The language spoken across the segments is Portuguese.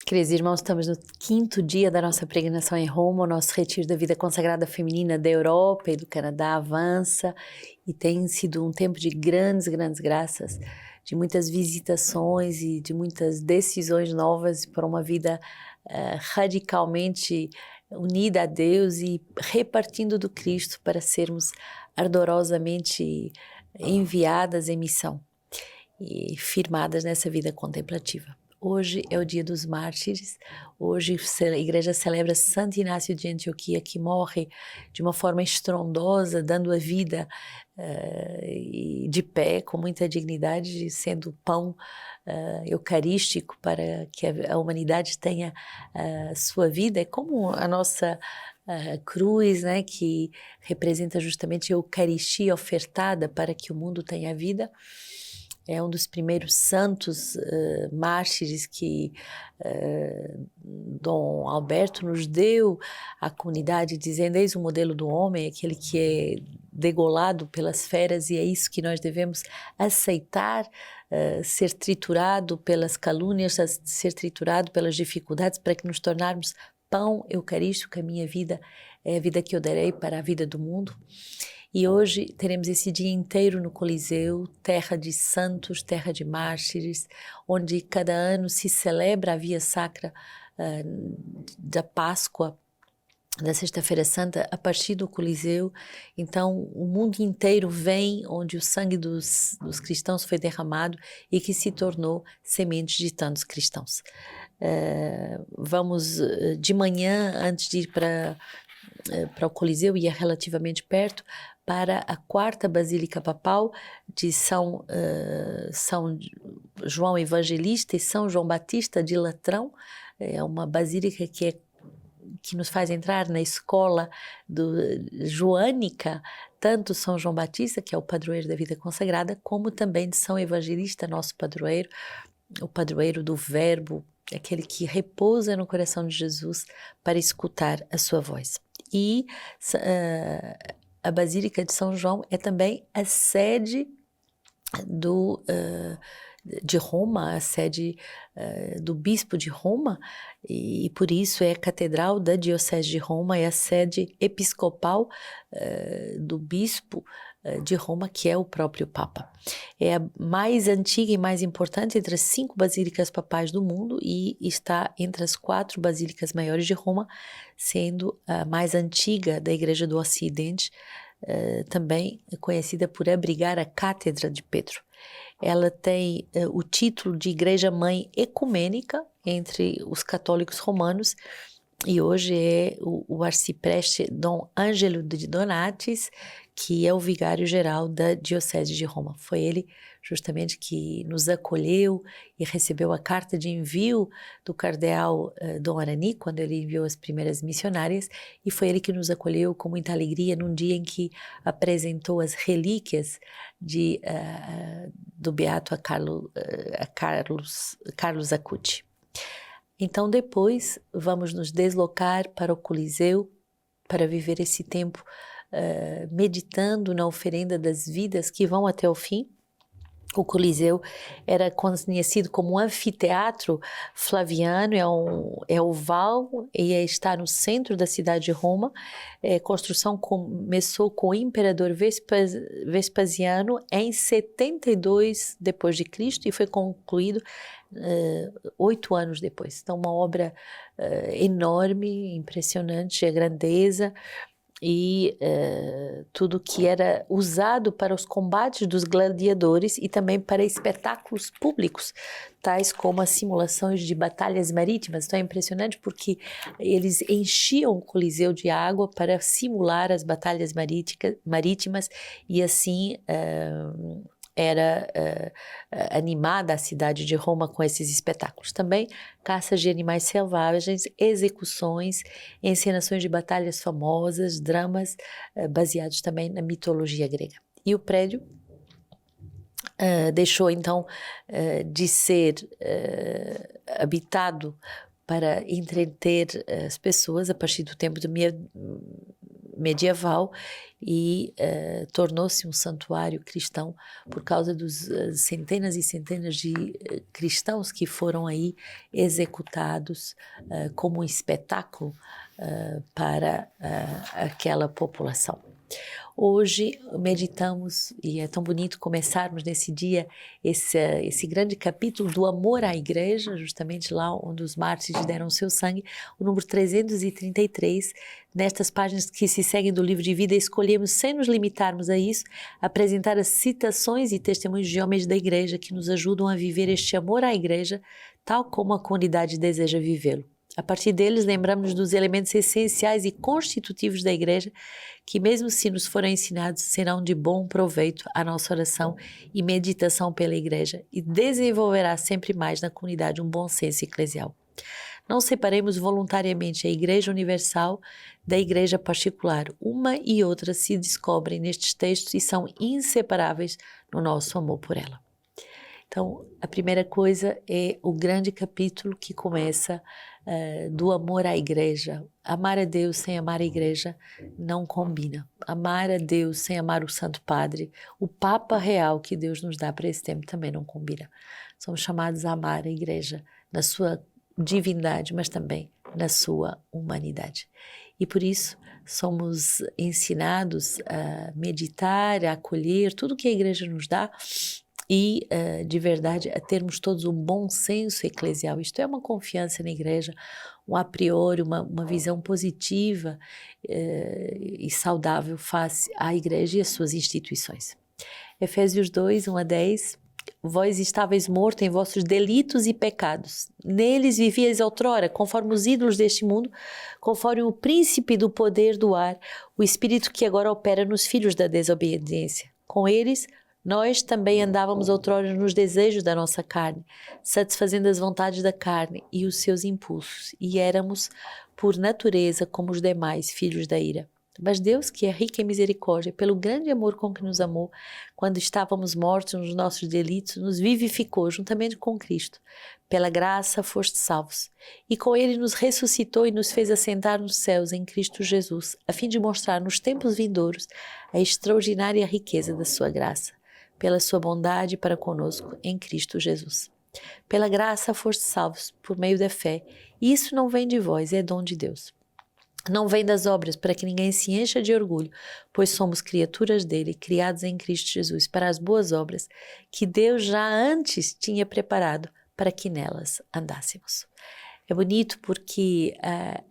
Queridos irmãos, estamos no 5º dia da nossa peregrinação em Roma. O nosso retiro da vida consagrada feminina da Europa e do Canadá avança e tem sido um tempo de grandes graças, de muitas visitações e de muitas decisões novas para uma vida radicalmente unida a Deus e repartindo do Cristo para sermos ardorosamente enviadas em missão e firmadas nessa vida contemplativa. Hoje é o dia dos mártires. Hoje a igreja celebra Santo Inácio de Antioquia, que morre de uma forma estrondosa, dando a vida de pé, com muita dignidade, sendo pão eucarístico para que a humanidade tenha sua vida. É como a nossa cruz, né, que representa justamente a Eucaristia ofertada para que o mundo tenha vida. É um dos primeiros santos mártires que Dom Alberto nos deu à comunidade, dizendo: eis o modelo do homem, aquele que é degolado pelas feras, e é isso que nós devemos aceitar, ser triturado pelas calúnias, ser triturado pelas dificuldades, para que nos tornarmos pão eucarístico. A minha vida é a vida que eu darei para a vida do mundo. E hoje teremos esse dia inteiro no Coliseu, terra de santos, terra de mártires, onde cada ano se celebra a via sacra da Páscoa, da Sexta-feira Santa, a partir do Coliseu. Então o mundo inteiro vem onde o sangue dos cristãos foi derramado e que se tornou sementes de tantos cristãos. Vamos de manhã, antes de ir para o Coliseu, e é relativamente perto, para a 4ª Basílica Papal de São João Evangelista e São João Batista de Latrão. É uma basílica que nos faz entrar na escola joânica, tanto São João Batista, que é o padroeiro da vida consagrada, como também de São Evangelista, nosso padroeiro, o padroeiro do Verbo, aquele que repousa no coração de Jesus para escutar a sua voz. E a Basílica de São João é também a sede de Roma, a sede do bispo de Roma, e por isso é a catedral da Diocese de Roma, é a sede episcopal do bispo de Roma, que é o próprio Papa. É a mais antiga e mais importante entre as 5 basílicas papais do mundo e está entre as 4 basílicas maiores de Roma, sendo a mais antiga da Igreja do Ocidente, também conhecida por abrigar a Cátedra de Pedro. Ela tem o título de Igreja Mãe Ecumênica entre os católicos romanos, e hoje é o arcipreste Dom Ângelo de Donatis, que é o vigário-geral da Diocese de Roma. Foi ele justamente que nos acolheu e recebeu a carta de envio do cardeal Dom Arani, quando ele enviou as primeiras missionárias, e foi ele que nos acolheu com muita alegria num dia em que apresentou as relíquias do beato Carlos Acutis. Então depois vamos nos deslocar para o Coliseu para viver esse tempo meditando na oferenda das vidas que vão até o fim. O Coliseu era conhecido como um anfiteatro flaviano, é oval e está no centro da cidade de Roma. A construção começou com o imperador Vespasiano em 72 depois de Cristo e foi concluído 8 anos depois. Então uma obra enorme, impressionante, a grandeza e tudo que era usado para os combates dos gladiadores e também para espetáculos públicos, tais como as simulações de batalhas marítimas. Então é impressionante porque eles enchiam o Coliseu de água para simular as batalhas marítimas e assim era animada a cidade de Roma com esses espetáculos. Também caças de animais selvagens, execuções, encenações de batalhas famosas, dramas baseados também na mitologia grega. E o prédio deixou então de ser habitado para entreter as pessoas a partir do tempo medieval e tornou-se um santuário cristão por causa dos centenas e centenas de cristãos que foram aí executados como um espetáculo para aquela população. Hoje meditamos, e é tão bonito começarmos nesse dia esse grande capítulo do amor à igreja, justamente lá onde os mártires deram seu sangue, o número 333. Nestas páginas que se seguem do livro de vida, escolhemos, sem nos limitarmos a isso, apresentar as citações e testemunhos de homens da igreja que nos ajudam a viver este amor à igreja, tal como a comunidade deseja vivê-lo. A partir deles, lembramos-nos dos elementos essenciais e constitutivos da igreja, que mesmo se nos forem ensinados, serão de bom proveito à nossa oração e meditação pela igreja e desenvolverá sempre mais na comunidade um bom senso eclesial. Não separemos voluntariamente a igreja universal da igreja particular. Uma e outra se descobrem nestes textos e são inseparáveis no nosso amor por ela. Então, a primeira coisa é o grande capítulo que começa do amor à igreja. Amar a Deus sem amar a igreja não combina. Amar a Deus sem amar o Santo Padre, o Papa real que Deus nos dá para esse tempo, também não combina. Somos chamados a amar a igreja na sua divindade, mas também na sua humanidade. E por isso somos ensinados a meditar, a acolher tudo que a igreja nos dá, e, de verdade, a termos todos um bom senso eclesial. Isto é uma confiança na igreja, um a priori, uma visão positiva e saudável face à igreja e às suas instituições. Efésios 2, 1 a 10. Vós estáveis mortos em vossos delitos e pecados. Neles vivíeis outrora, conforme os ídolos deste mundo, conforme o príncipe do poder do ar, o espírito que agora opera nos filhos da desobediência. Com eles nós também andávamos outrora nos desejos da nossa carne, satisfazendo as vontades da carne e os seus impulsos, e éramos, por natureza, como os demais, filhos da ira. Mas Deus, que é rico em misericórdia, pelo grande amor com que nos amou, quando estávamos mortos nos nossos delitos, nos vivificou juntamente com Cristo. Pela graça foste salvos, e com Ele nos ressuscitou e nos fez assentar nos céus em Cristo Jesus, a fim de mostrar nos tempos vindouros a extraordinária riqueza da sua graça, pela sua bondade para conosco em Cristo Jesus. Pela graça foste salvos, por meio da fé, e isso não vem de vós, é dom de Deus. Não vem das obras, para que ninguém se encha de orgulho, pois somos criaturas dele, criados em Cristo Jesus, para as boas obras, que Deus já antes tinha preparado para que nelas andássemos. É bonito porque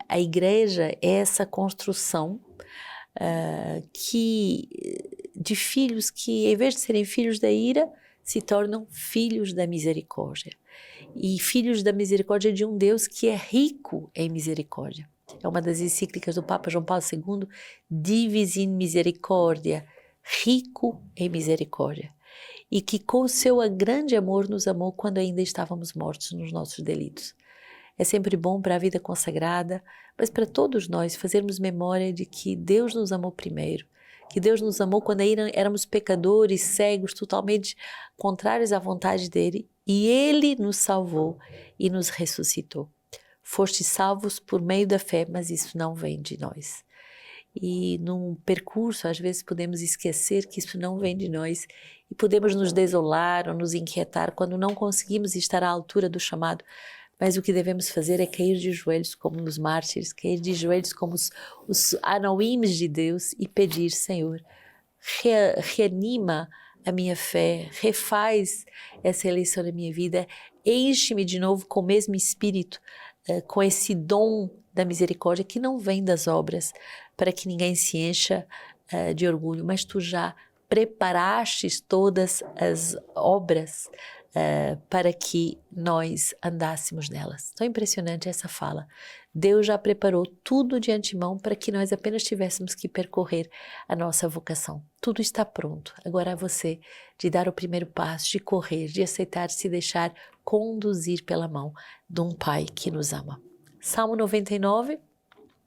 a igreja é essa construção de filhos que, em vez de serem filhos da ira, se tornam filhos da misericórdia. E filhos da misericórdia de um Deus que é rico em misericórdia. É uma das encíclicas do Papa João Paulo II, Divis in Misericordia, rico em misericórdia. E que com o seu grande amor nos amou quando ainda estávamos mortos nos nossos delitos. É sempre bom para a vida consagrada, mas para todos nós fazermos memória de que Deus nos amou primeiro, que Deus nos amou quando ainda éramos pecadores, cegos, totalmente contrários à vontade dele, e ele nos salvou e nos ressuscitou. Fostes salvos por meio da fé, mas isso não vem de nós. E num percurso, às vezes podemos esquecer que isso não vem de nós e podemos nos desolar ou nos inquietar quando não conseguimos estar à altura do chamado. Mas o que devemos fazer é cair de joelhos como os mártires, cair de joelhos como os anauímes de Deus e pedir: Senhor, reanima a minha fé, refaz essa eleição da minha vida, enche-me de novo com o mesmo espírito, com esse dom da misericórdia que não vem das obras, para que ninguém se encha de orgulho, mas tu já preparastes todas as obras para que nós andássemos nelas. Tão impressionante essa fala. Deus já preparou tudo de antemão para que nós apenas tivéssemos que percorrer a nossa vocação. Tudo está pronto. Agora é você de dar o primeiro passo, de correr, de aceitar se deixar conduzir pela mão de um Pai que nos ama. Salmo 99.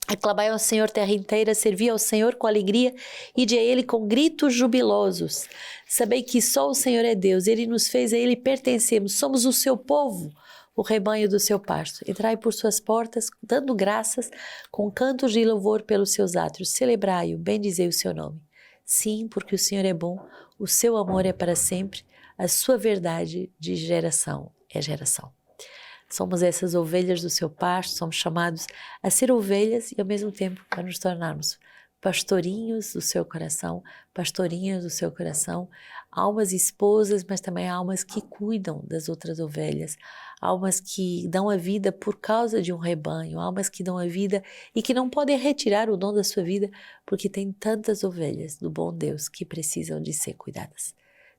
Aclamai ao Senhor terra inteira, servi ao Senhor com alegria, ide a Ele com gritos jubilosos. Sabei que só o Senhor é Deus, Ele nos fez, a Ele pertencemos, somos o seu povo, o rebanho do seu pasto. Entrai por suas portas, dando graças, com cantos de louvor pelos seus átrios. Celebrai-o, bendizei o seu nome. Sim, porque o Senhor é bom, o seu amor é para sempre, a sua verdade de geração é geração. Somos essas ovelhas do seu pasto, somos chamados a ser ovelhas e ao mesmo tempo a nos tornarmos pastorinhos do seu coração, pastorinhas do seu coração, almas esposas, mas também almas que cuidam das outras ovelhas, almas que dão a vida por causa de um rebanho, almas que dão a vida e que não podem retirar o dom da sua vida porque tem tantas ovelhas do bom Deus que precisam de ser cuidadas.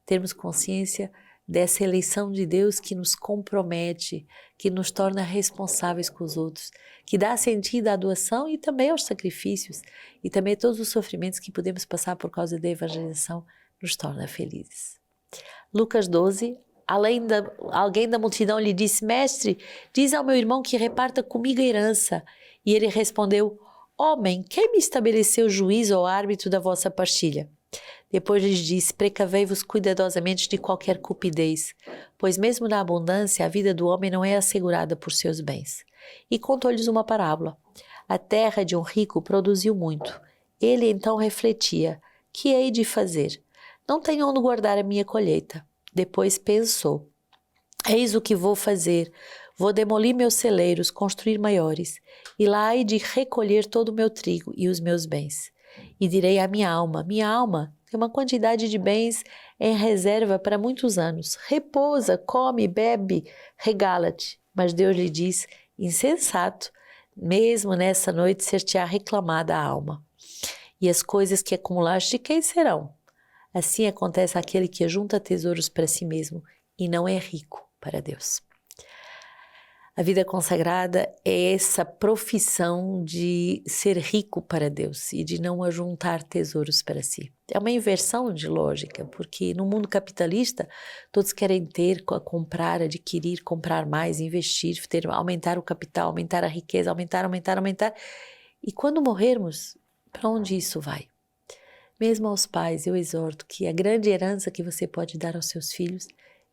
Termos consciência dessa eleição de Deus que nos compromete, que nos torna responsáveis com os outros, que dá sentido à doação e também aos sacrifícios, e também todos os sofrimentos que podemos passar por causa da evangelização, nos torna felizes. Lucas 12, alguém da multidão lhe disse: Mestre, diz ao meu irmão que reparta comigo a herança. E ele respondeu: Homem, quem me estabeleceu juiz ou árbitro da vossa partilha? Depois lhes disse: Precavei-vos cuidadosamente de qualquer cupidez, pois mesmo na abundância a vida do homem não é assegurada por seus bens. E contou-lhes uma parábola. A terra de um rico produziu muito. Ele então refletia: que hei de fazer? Não tenho onde guardar a minha colheita. Depois pensou: eis o que vou fazer. Vou demolir meus celeiros, construir maiores, e lá hei de recolher todo o meu trigo e os meus bens. E direi à minha alma: tem uma quantidade de bens em reserva para muitos anos. Repousa, come, bebe, regala-te. Mas Deus lhe diz: insensato, mesmo nessa noite ser-te-á reclamada a alma. E as coisas que acumulaste, de quem serão? Assim acontece àquele que ajunta tesouros para si mesmo e não é rico para Deus. A vida consagrada é essa profissão de ser rico para Deus e de não ajuntar tesouros para si. É uma inversão de lógica, porque no mundo capitalista todos querem ter, comprar, adquirir, comprar mais, investir, aumentar o capital, aumentar a riqueza, aumentar. E quando morrermos, para onde isso vai? Mesmo aos pais, eu exorto que a grande herança que você pode dar aos seus filhos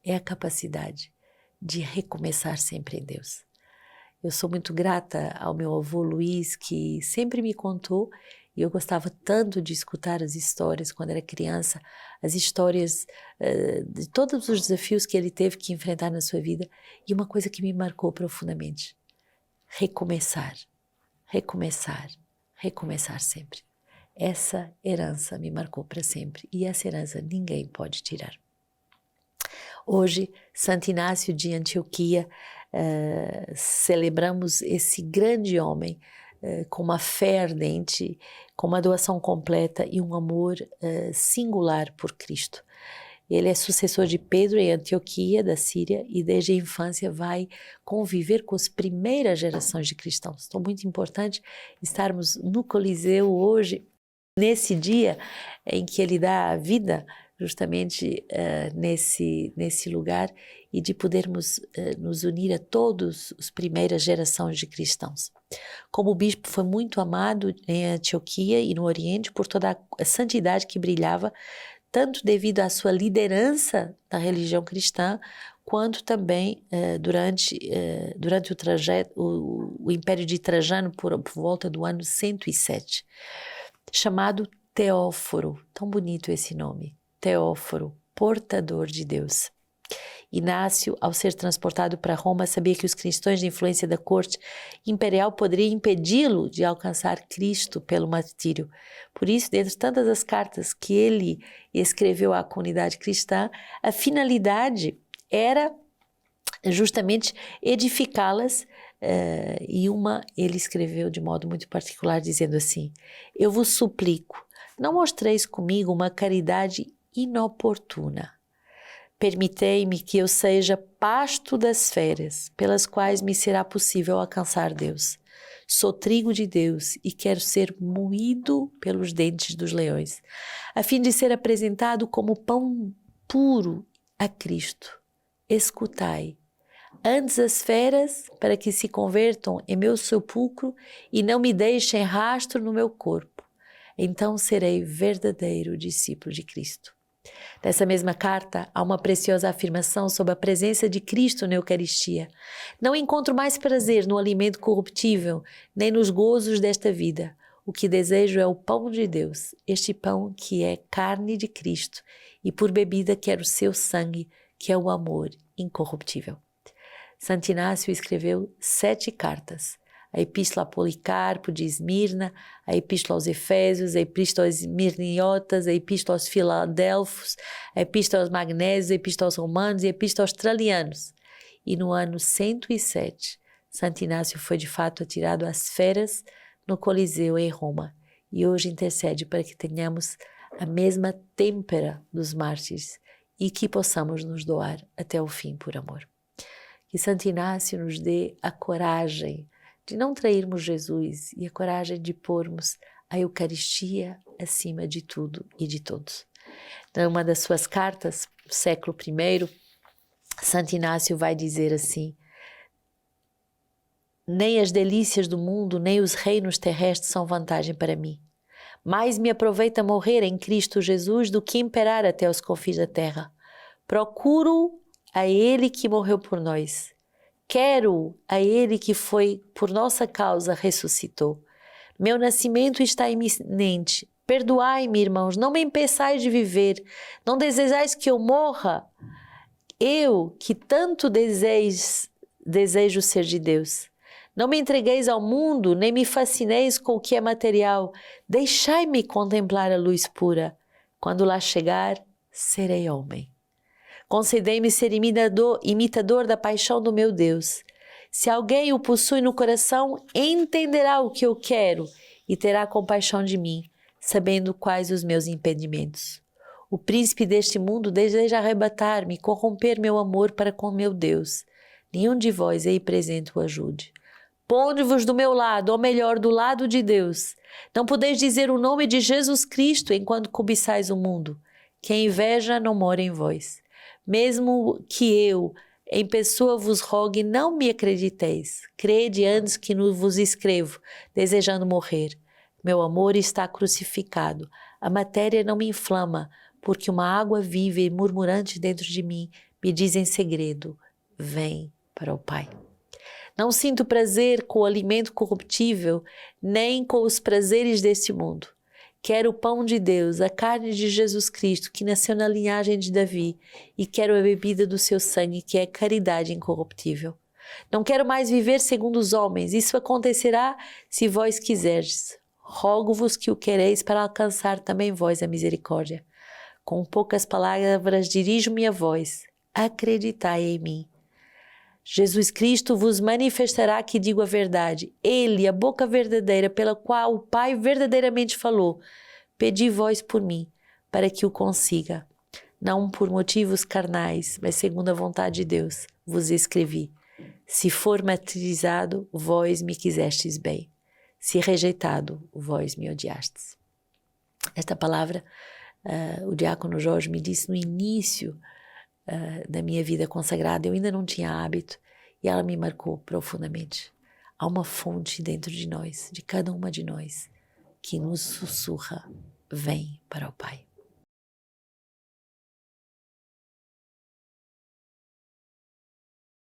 é a capacidade de recomeçar sempre em Deus. Eu sou muito grata ao meu avô Luiz, que sempre me contou, e eu gostava tanto de escutar as histórias quando era criança, as histórias de todos os desafios que ele teve que enfrentar na sua vida, e uma coisa que me marcou profundamente: recomeçar sempre. Essa herança me marcou para sempre, e essa herança ninguém pode tirar. Hoje, Santo Inácio de Antioquia, celebramos esse grande homem com uma fé ardente, com uma doação completa e um amor singular por Cristo. Ele é sucessor de Pedro em Antioquia, da Síria, e desde a infância vai conviver com as primeiras gerações de cristãos. Então, muito importante estarmos no Coliseu hoje, nesse dia em que ele dá a vida justamente nesse lugar, e de podermos nos unir a todos as primeiras gerações de cristãos. Como o bispo foi muito amado em Antioquia e no Oriente por toda a santidade que brilhava, tanto devido à sua liderança na religião cristã, quanto também durante o Império de Trajano, por volta do ano 107, chamado Teóforo. Tão bonito esse nome. Teóforo, portador de Deus. Inácio, ao ser transportado para Roma, sabia que os cristãos de influência da corte imperial poderiam impedi-lo de alcançar Cristo pelo martírio. Por isso, dentre tantas as cartas que ele escreveu à comunidade cristã, a finalidade era justamente edificá-las, e ele escreveu de modo muito particular, dizendo assim: eu vos suplico, não mostreis comigo uma caridade inoportuna. Permitei-me que eu seja pasto das feras, pelas quais me será possível alcançar Deus. Sou trigo de Deus e quero ser moído pelos dentes dos leões, a fim de ser apresentado como pão puro a Cristo. Escutai, antes as feras, para que se convertam em meu sepulcro e não me deixem rastro no meu corpo. Então serei verdadeiro discípulo de Cristo. Nessa mesma carta, há uma preciosa afirmação sobre a presença de Cristo na Eucaristia. Não encontro mais prazer no alimento corruptível, nem nos gozos desta vida. O que desejo é o pão de Deus, este pão que é carne de Cristo, e por bebida quero o seu sangue, que é o amor incorruptível. Santo Inácio escreveu 7 cartas. A Epístola a Policarpo de Esmirna, a Epístola aos Efésios, a Epístola aos Esmirniotas, a Epístola aos Filadelfos, a Epístola aos Magnésios, a Epístola aos Romanos e a Epístola aos Tralianos. E no ano 107, Santo Inácio foi de fato atirado às feras no Coliseu em Roma e hoje intercede para que tenhamos a mesma têmpera dos mártires e que possamos nos doar até o fim por amor. Que Santo Inácio nos dê a coragem de não trairmos Jesus e a coragem de pormos a Eucaristia acima de tudo e de todos. Numa das suas cartas, século I, Santo Inácio vai dizer assim: nem as delícias do mundo, nem os reinos terrestres são vantagem para mim. Mais me aproveita morrer em Cristo Jesus do que imperar até os confins da terra. Procuro a Ele que morreu por nós. Quero a Ele que foi por nossa causa ressuscitou. Meu nascimento está iminente. Perdoai-me, irmãos, não me impeçais de viver. Não desejais que eu morra? Eu, que tanto desejo ser de Deus. Não me entregueis ao mundo, nem me fascineis com o que é material. Deixai-me contemplar a luz pura. Quando lá chegar, serei homem. Concedei-me ser imitador da paixão do meu Deus. Se alguém o possui no coração, entenderá o que eu quero e terá compaixão de mim, sabendo quais os meus impedimentos. O príncipe deste mundo deseja arrebatar-me, corromper meu amor para com meu Deus. Nenhum de vós aí presente o ajude. Ponde-vos do meu lado, ou melhor, do lado de Deus. Não podeis dizer o nome de Jesus Cristo enquanto cobiçais o mundo. Quem inveja não mora em vós. Mesmo que eu, em pessoa, vos rogue, não me acrediteis. Crede antes que vos escrevo, desejando morrer. Meu amor está crucificado. A matéria não me inflama, porque uma água viva e murmurante dentro de mim me diz em segredo: vem para o Pai. Não sinto prazer com o alimento corruptível, nem com os prazeres deste mundo. Quero o pão de Deus, a carne de Jesus Cristo, que nasceu na linhagem de Davi, e quero a bebida do seu sangue, que é caridade incorruptível. Não quero mais viver segundo os homens, isso acontecerá se vós quiserdes. Rogo-vos que o quereis para alcançar também vós a misericórdia. Com poucas palavras dirijo-me a vós, acreditai em mim. Jesus Cristo vos manifestará que digo a verdade. Ele, a boca verdadeira pela qual o Pai verdadeiramente falou. Pedi vós por mim, para que o consiga. Não por motivos carnais, mas segundo a vontade de Deus, vos escrevi. Se for martirizado, vós me quisestes bem. Se rejeitado, vós me odiastes. Esta palavra, o diácono Jorge me disse no início da minha vida consagrada. Eu ainda não tinha hábito e ela me marcou profundamente. Há uma fonte dentro de nós, de cada uma de nós, que nos sussurra: vem para o Pai.